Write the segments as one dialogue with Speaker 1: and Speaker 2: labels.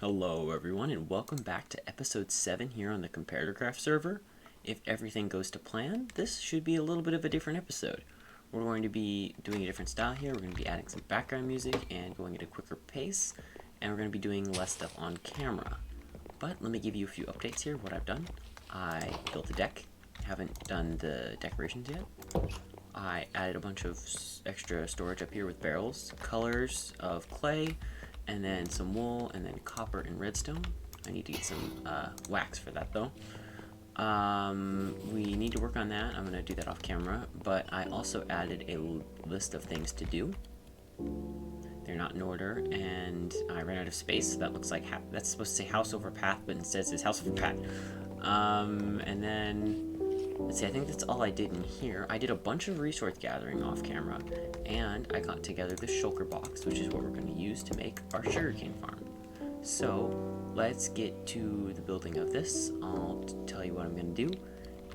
Speaker 1: Hello everyone and welcome back to episode 7 here on the Comparatorcraft server. If everything goes to plan, this should be a little bit of a different episode. We're going to be doing a different style here. We're going to be adding some background music and going at a quicker pace. And we're going to be doing less stuff on camera. But let me give you a few updates here, what I've done. I built a deck. Haven't done the decorations yet. I added a bunch of extra storage up here with barrels, colors of clay, and then some wool, and then copper and redstone. I need to get some wax for that though. We need to work on that. I'm going to do that off camera, but I also added a list of things to do. They're not in order, and I ran out of space. That looks like that's supposed to say house over path, but instead it says house over path. And then, let's see, I think that's all I did in here. I did a bunch of resource gathering off camera, and I got together the shulker box, which is what we're going to use to make our sugarcane farm. So let's get to the building of this. I'll tell you what I'm going to do,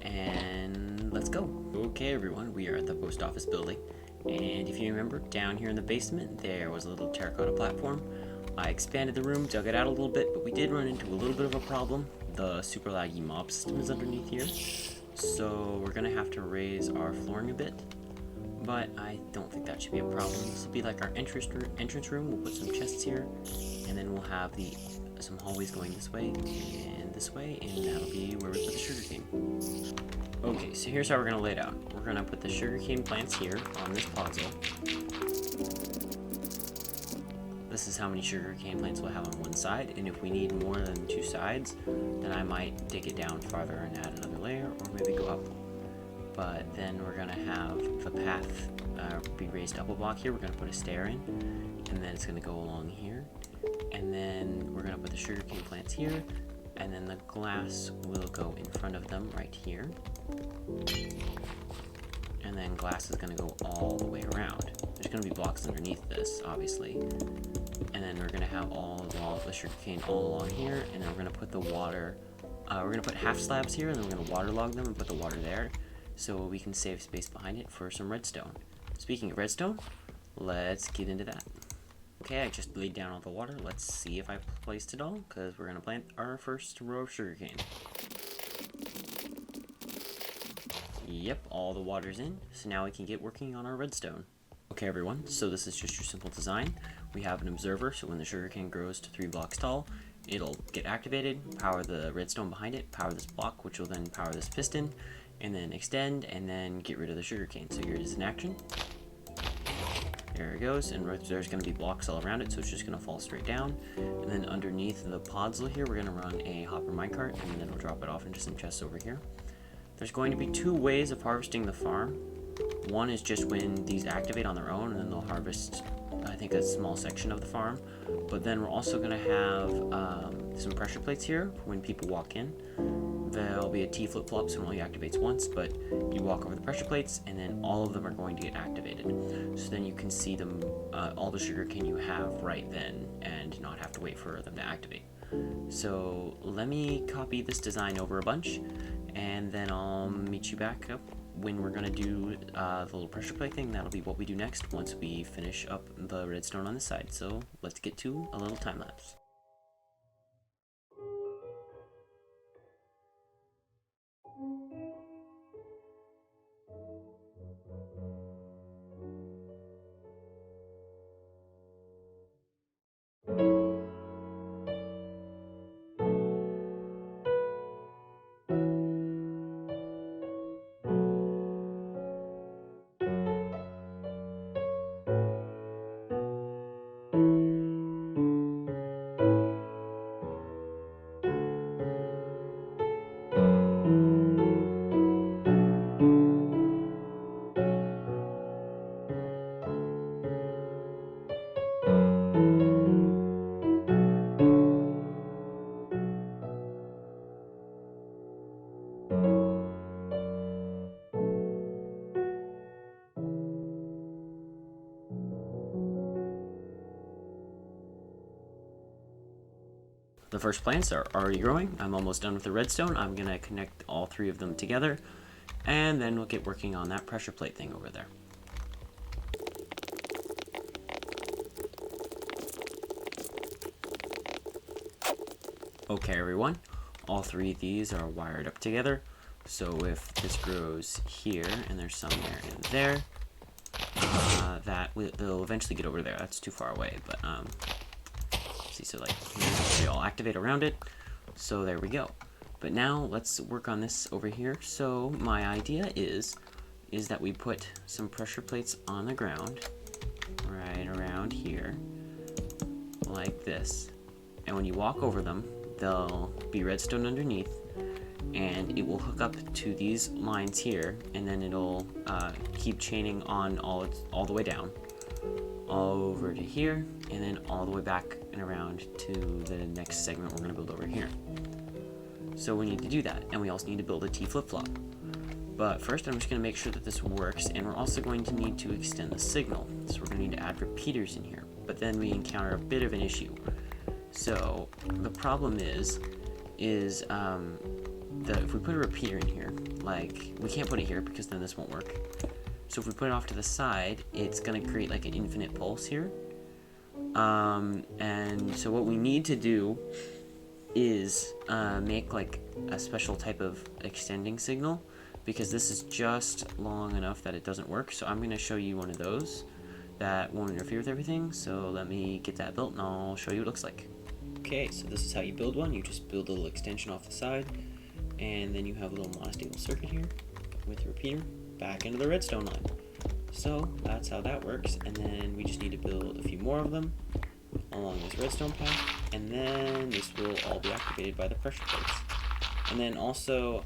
Speaker 1: and let's go. Okay everyone, we are at the post office building, and if you remember, down here in the basement there was a little terracotta platform. I expanded the room, dug it out a little bit, but we did run into a little bit of a problem. The super laggy mob system is underneath here. So we're gonna have to raise our flooring a bit, but I don't think that should be a problem. This will be like our entrance room. We'll put some chests here, and then we'll have some hallways going this way, and that'll be where we put the sugarcane. Okay, so here's how we're gonna lay it out. We're gonna put the sugarcane plants here on this puzzle. This is how many sugarcane plants we'll have on one side, and if we need more than 2 sides, then I might take it down farther and add another layer, or maybe go up. But then we're gonna have the path be raised up a block here. We're gonna put a stair in, and then it's gonna go along here, and then we're gonna put the sugarcane plants here, and then the glass will go in front of them right here, and then glass is gonna go all the way around. There's gonna be blocks underneath this, obviously. And then we're gonna have all the sugarcane all along here, and then we're gonna put the water. We're gonna put half slabs here, and then we're gonna waterlog them and put the water there, so we can save space behind it for some redstone. Speaking of redstone, let's get into that. Okay, I just laid down all the water. Let's see if I placed it all, because we're gonna plant our first row of sugarcane. Yep, all the water's in, so now we can get working on our redstone. Okay everyone, so this is just your simple design. We have an observer, so when the sugarcane grows to 3 blocks tall, it'll get activated, power the redstone behind it, power this block, which will then power this piston, and then extend, and then get rid of the sugarcane. So here it is in action. There it goes, and there's going to be blocks all around it, so it's just going to fall straight down. And then underneath the podzol here, we're going to run a hopper minecart, and then we'll drop it off into some chests over here. There's going to be 2 ways of harvesting the farm. One is just when these activate on their own, and then they'll harvest, I think, a small section of the farm. But then we're also going to have some pressure plates here for when people walk in. There'll be a T flip-flop, so it only activates once, but you walk over the pressure plates, and then all of them are going to get activated. So then you can see them, all the sugarcane you have right then, and not have to wait for them to activate. So let me copy this design over a bunch, and then I'll meet you back up when we're going to do the little pressure plate thing. That'll be what we do next once we finish up the redstone on this side. So let's get to a little time lapse. The first plants are already growing. I'm almost done with the redstone. I'm going to connect all 3 of them together, and then we'll get working on that pressure plate thing over there. Okay everyone, all three of these are wired up together. So if this grows here and there's some there, they'll eventually get over there. That's too far away, but see, so like they all activate around it. So there we go. But now let's work on this over here. So my idea is that we put some pressure plates on the ground right around here like this, and when you walk over them, they'll be redstone underneath, and it will hook up to these lines here, and then it'll keep chaining on all the way down over to here, and then all the way back and around to the next segment we're going to build over here. So we need to do that, and we also need to build a T flip-flop. But first I'm just going to make sure that this works, and we're also going to need to extend the signal. So we're going to need to add repeaters in here, but then we encounter a bit of an issue. So the problem is that if we put a repeater in here, like, we can't put it here because then this won't work. So if we put it off to the side, it's going to create like an infinite pulse here. And so what we need to do is make like a special type of extending signal, because this is just long enough that it doesn't work. So I'm going to show you one of those that won't interfere with everything. So let me get that built and I'll show you what it looks like. Okay, so this is how you build one. You just build a little extension off the side, and then you have a little monostable circuit here with your repeater back into the redstone line. So that's how that works, and then we just need to build a few more of them along this redstone path, and then this will all be activated by the pressure plates. And then also,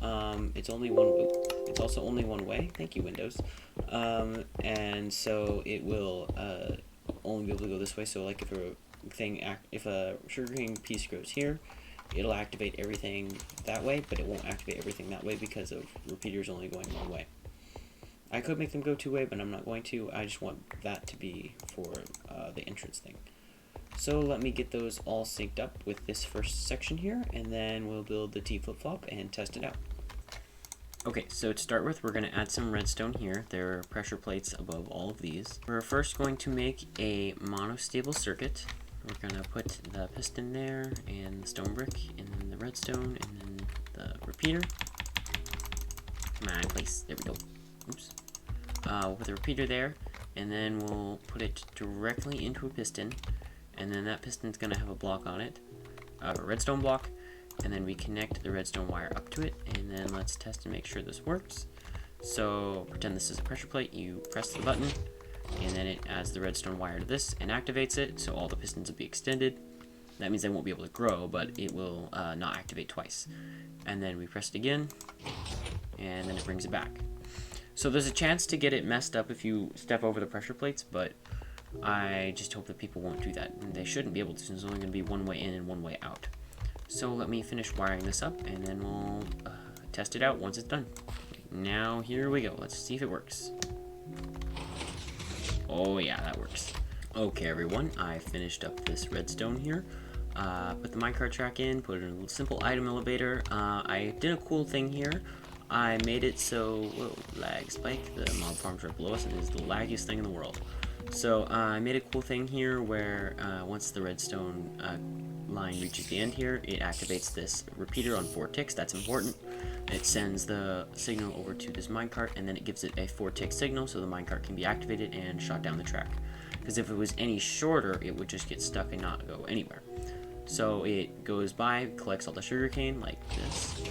Speaker 1: it's also only one way. Thank you, Windows. And so it will only be able to go this way. So like if a sugarcane piece grows here, it'll activate everything that way, but it won't activate everything that way because of repeaters only going one way. I could make them go two-way, but I'm not going to. I just want that to be for the entrance thing. So let me get those all synced up with this first section here, and then we'll build the T flip-flop and test it out. Okay, so to start with, we're going to add some redstone here. There are pressure plates above all of these. We're first going to make a monostable circuit. We're going to put the piston there, and the stone brick, and then the redstone, and then the repeater. Come on, place. There we go. Oops. We'll put the repeater there, and then we'll put it directly into a piston. And then that piston's going to have a block on it, a redstone block, and then we connect the redstone wire up to it, and then let's test and make sure this works. So pretend this is a pressure plate, you press the button, and then it adds the redstone wire to this and activates it, so all the pistons will be extended. That means they won't be able to grow, but it will not activate twice. And then we press it again, and then it brings it back. So there's a chance to get it messed up if you step over the pressure plates, but I just hope that people won't do that. And they shouldn't be able to, since there's only going to be one way in and one way out. So let me finish wiring this up, and then we'll test it out once it's done. Now here we go. Let's see if it works. Oh yeah, that works. Okay everyone, I finished up this redstone here. Put the minecart track in, put it in a simple item elevator. I did a cool thing here. I made it so, whoa, lag spike, the mob farms right below us, and it is the laggiest thing in the world. So I made a cool thing here where once the redstone line reaches the end here, it activates this repeater on 4 ticks. That's important. It sends the signal over to this minecart, and then it gives it a 4-tick signal so the minecart can be activated and shot down the track. Because if it was any shorter, it would just get stuck and not go anywhere. So it goes by, collects all the sugarcane like this.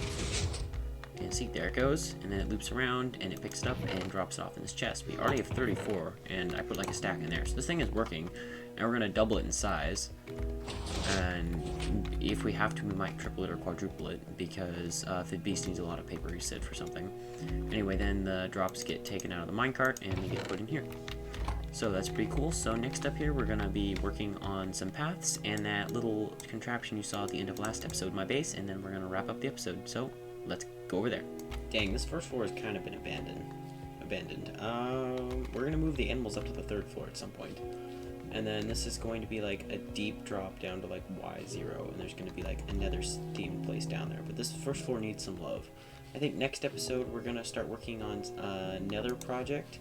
Speaker 1: And see, there it goes, and then it loops around, and it picks it up and drops it off in this chest. We already have 34, and I put like a stack in there. So this thing is working, and we're going to double it in size. And if we have to, we might triple it or quadruple it, because if the beast needs a lot of paper, he said, for something. Anyway, then the drops get taken out of the minecart, and they get put in here. So that's pretty cool. So next up here, we're going to be working on some paths, and that little contraption you saw at the end of last episode, my base, and then we're going to wrap up the episode. So let's go over there. Dang, this first floor has kind of been abandoned. We're gonna move the animals up to the 3rd floor at some point, and then this is going to be like a deep drop down to like Y0, and there's going to be like another steam place down there. But this first floor needs some love. I think next episode we're gonna start working on another project,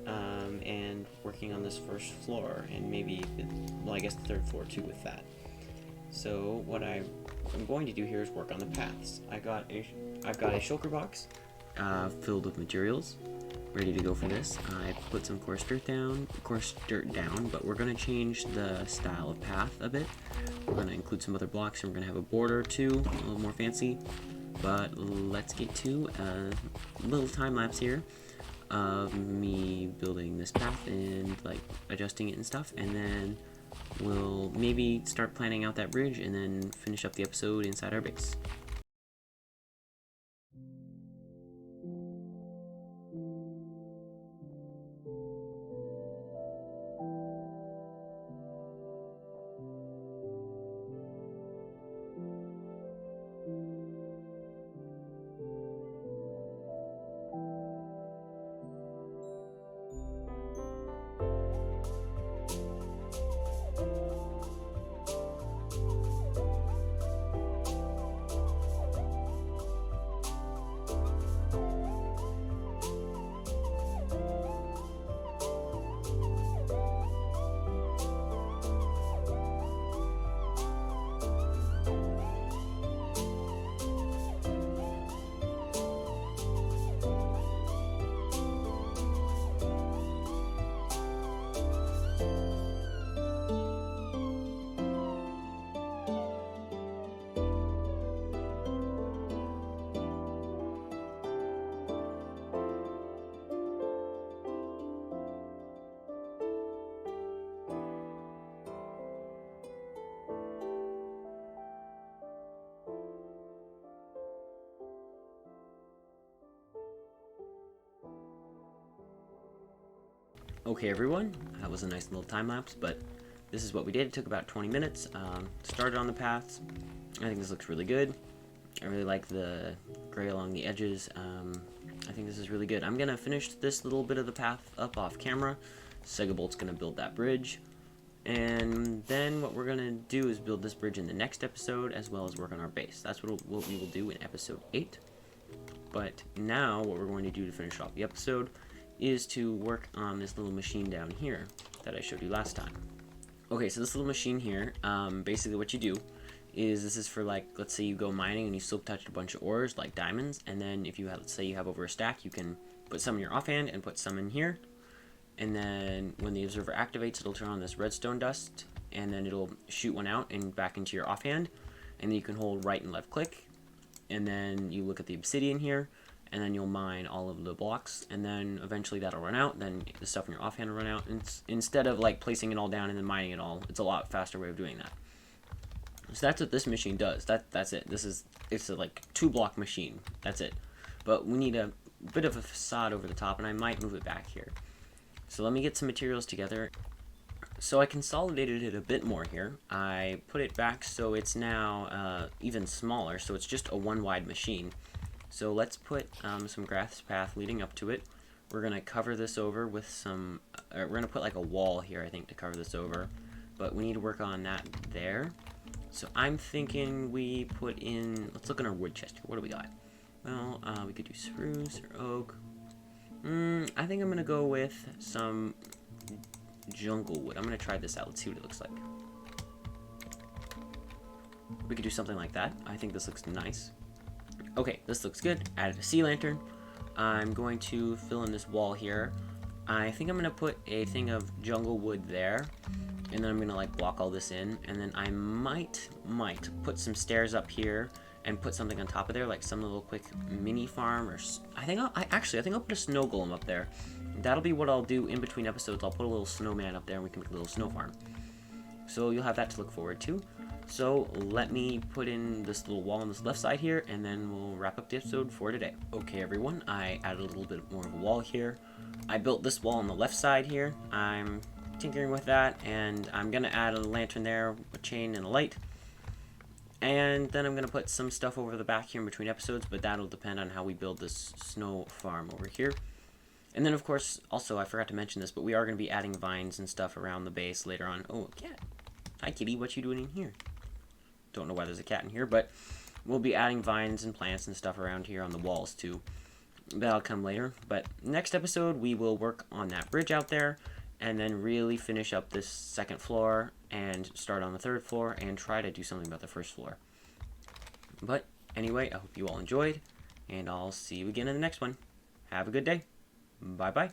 Speaker 1: and working on this first floor, and maybe, well, I guess the 3rd floor too with that. So what I what I'm going to do here is work on the paths. I've got a shulker box filled with materials, ready to go for this. I put some coarse dirt down, but we're going to change the style of path a bit. We're going to include some other blocks, and we're going to have a border too, a little more fancy. But let's get to a little time lapse here of me building this path and like adjusting it and stuff, and then we'll maybe start planning out that bridge and then finish up the episode inside our base. Okay everyone, that was a nice little time lapse, but this is what we did. It took about 20 minutes. Started on the paths. I think this looks really good. I really like the gray along the edges. I think this is really good. I'm gonna finish this little bit of the path up off camera. Segabolt's gonna build that bridge. And then what we're gonna do is build this bridge in the next episode, as well as work on our base. That's what we will do in episode 8. But now what we're going to do to finish off the episode is to work on this little machine down here that I showed you last time. Okay, so this little machine here, basically what you do is, this is for, like, let's say you go mining and you silk touched a bunch of ores like diamonds, and then if you have, let's say you have over a stack, you can put some in your offhand and put some in here, and then when the observer activates, it'll turn on this redstone dust, and then it'll shoot one out and back into your offhand, and then you can hold right and left click, and then you look at the obsidian here, and then you'll mine all of the blocks, and then eventually that'll run out, then the stuff in your offhand will run out, and instead of like placing it all down and then mining it all, it's a lot faster way of doing that. So that's what this machine does. That's it. It's a like 2-block machine. That's it. But we need a bit of a facade over the top, and I might move it back here. So let me get some materials together. So I consolidated it a bit more here. I put it back so it's now even smaller, so it's just a 1-wide machine. So let's put some grass path leading up to it. We're going to cover this over with some, we're going to put like a wall here, I think, to cover this over. But we need to work on that there. So I'm thinking we put in, let's look in our wood chest here. What do we got? Well, we could do spruce or oak. I think I'm going to go with some jungle wood. I'm going to try this out. Let's see what it looks like. We could do something like that. I think this looks nice. Okay, this looks good. Added a sea lantern. I'm going to fill in this wall here. I think I'm going to put a thing of jungle wood there, and then I'm going to like block all this in, and then I might put some stairs up here and put something on top of there, like some little quick mini farm, or I think I'll put a snow golem up there. That'll be what I'll do in between episodes. I'll put a little snowman up there, and we can make a little snow farm. So you'll have that to look forward to. So let me put in this little wall on this left side here, and then we'll wrap up the episode for today. Okay everyone, I added a little bit more of a wall here. I built this wall on the left side here. I'm tinkering with that, and I'm gonna add a lantern there, a chain and a light. And then I'm gonna put some stuff over the back here in between episodes, but that'll depend on how we build this snow farm over here. And then of course, also I forgot to mention this, but we are gonna be adding vines and stuff around the base later on. Oh, a cat. Hi kitty, what you doing in here? Don't know why there's a cat in here, but we'll be adding vines and plants and stuff around here on the walls too. That'll come later. But next episode, we will work on that bridge out there, and then really finish up this second floor and start on the third floor and try to do something about the first floor. But anyway, I hope you all enjoyed, and I'll see you again in the next one. Have a good day. Bye bye.